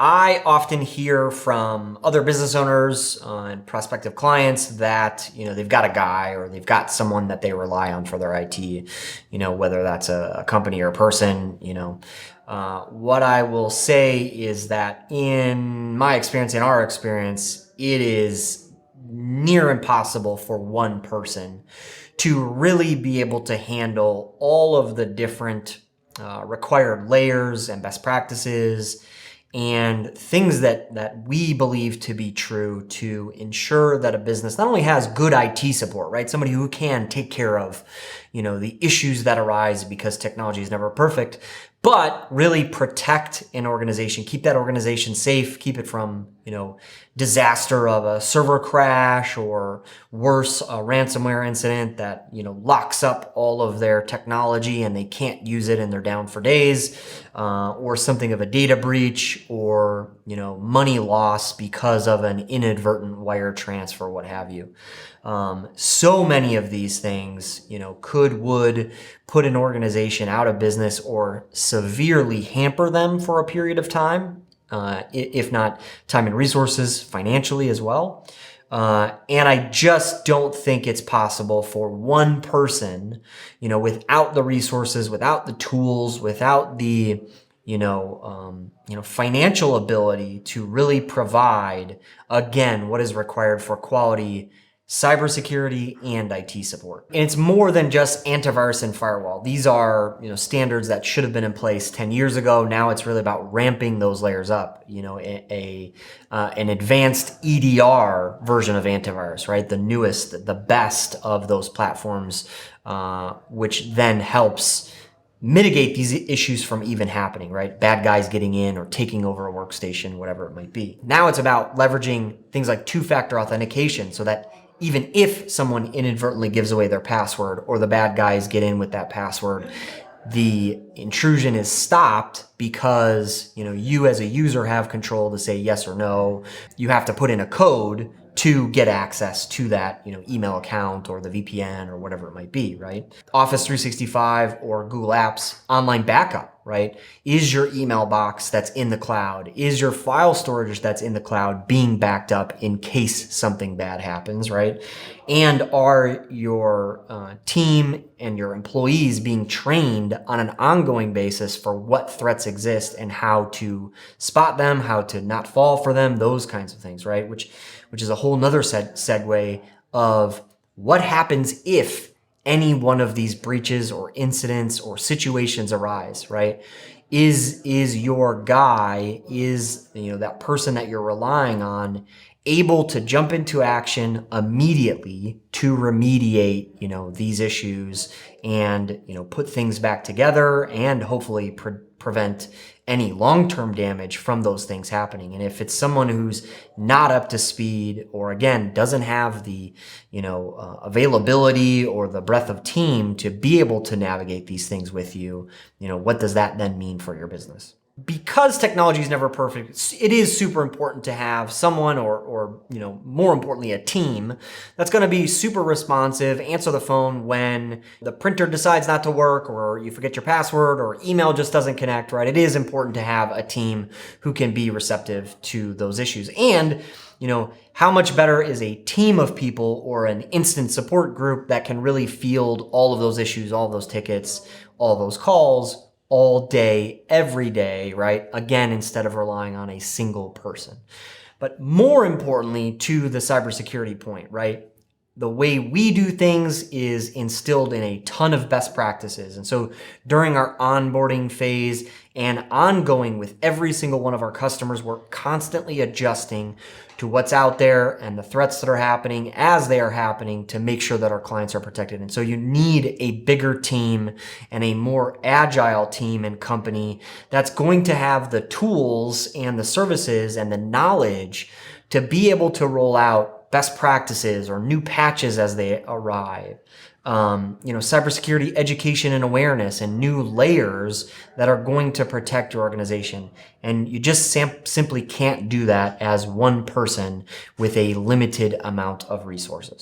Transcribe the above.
I often hear from other business owners and prospective clients that, they've got a guy or they've got someone that they rely on for their IT, whether that's a company or a person, what I will say is that in my experience, in our experience, it is near impossible for one person to really be able to handle all of the different required layers and best practices and things that we believe to be true to ensure that a business not only has good IT support, right? Somebody who can take care of, the issues that arise because technology is never perfect, but really protect an organization, keep that organization safe, keep it from, disaster of a server crash or worse, a ransomware incident that, locks up all of their technology and they can't use it and they're down for days, or something of a data breach or, money loss because of an inadvertent wire transfer, what have you. So many of these things, would put an organization out of business or severely hamper them for a period of time, if not time and resources, financially as well. And I just don't think it's possible for one person, without the resources, without the tools, without the financial ability to really provide, again, what is required for quality cybersecurity and IT support. And it's more than just antivirus and firewall. These are, standards that should have been in place 10 years ago. Now it's really about ramping those layers up. An advanced EDR version of antivirus, right? The newest, the best of those platforms, which then helps mitigate these issues from even happening, right? Bad guys getting in or taking over a workstation, whatever it might be. Now it's about leveraging things like two-factor authentication so that even if someone inadvertently gives away their password or the bad guys get in with that password, the intrusion is stopped because, you as a user have control to say yes or no. You have to put in a code to get access to that, email account or the VPN or whatever it might be, right? Office 365 or Google Apps online backup, right? Is your email box that's in the cloud, is your file storage that's in the cloud being backed up in case something bad happens, right? And are your team and your employees being trained on an ongoing basis for what threats exist and how to spot them, how to not fall for them, those kinds of things, right? Which is a whole nother segue of what happens if any one of these breaches or incidents or situations arise, right? Is your guy, that person that you're relying on able to jump into action immediately to remediate, these issues and, put things back together and hopefully prevent any long-term damage from those things happening. And if it's someone who's not up to speed or again, doesn't have the, availability or the breadth of team to be able to navigate these things with you, what does that then mean for your business? Because technology is never perfect, it is super important to have someone or more importantly, a team that's going to be super responsive, answer the phone when the printer decides not to work or you forget your password or email just doesn't connect, right? It is important to have a team who can be receptive to those issues. And, how much better is a team of people or an instant support group that can really field all of those issues, all of those tickets, all those calls, all day, every day, right? Again, instead of relying on a single person. But more importantly, to the cybersecurity point, right? The way we do things is instilled in a ton of best practices. And so during our onboarding phase and ongoing with every single one of our customers, we're constantly adjusting to what's out there and the threats that are happening as they are happening to make sure that our clients are protected. And so you need a bigger team and a more agile team and company that's going to have the tools and the services and the knowledge to be able to roll out best practices or new patches as they arrive. Cybersecurity education and awareness and new layers that are going to protect your organization. And you just simply can't do that as one person with a limited amount of resources.